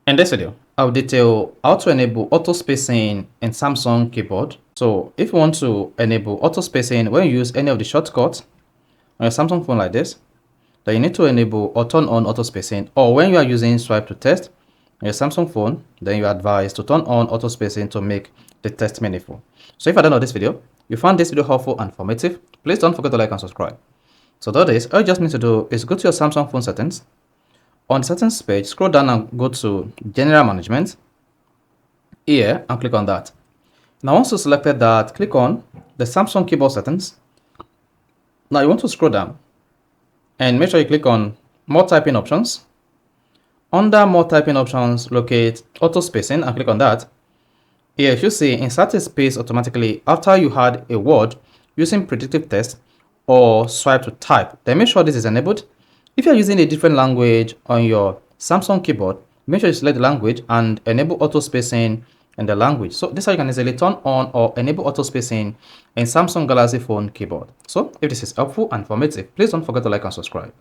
In this video, I'll detail how to enable auto spacing in Samsung keyboard. So if you want to enable auto spacing when you use any of the shortcuts on your Samsung phone like this, then you need to enable or turn on auto spacing, or when you are using swipe to test on your Samsung phone, then you are advised to turn on auto spacing to make the test meaningful. So if I don't know this video, you found this video helpful and informative, please don't forget to like and subscribe. So to do this, all you just need to do is go to your Samsung phone settings. On the settings page, scroll down and go to General Management here and click on that. Now once you selected that, click on the Samsung keyboard settings. Now you want to scroll down and make sure you click on More Typing Options. Under More Typing Options, locate Auto Spacing and click on that. Here you should see insert a space automatically after you had a word using predictive text or swipe to type. Then make sure this is enabled. If you're using a different language on your Samsung keyboard, make sure you select the language and enable auto spacing in the language. So this is how you can easily turn on or enable auto spacing in Samsung Galaxy phone keyboard. So if this is helpful and informative, please don't forget to like and subscribe.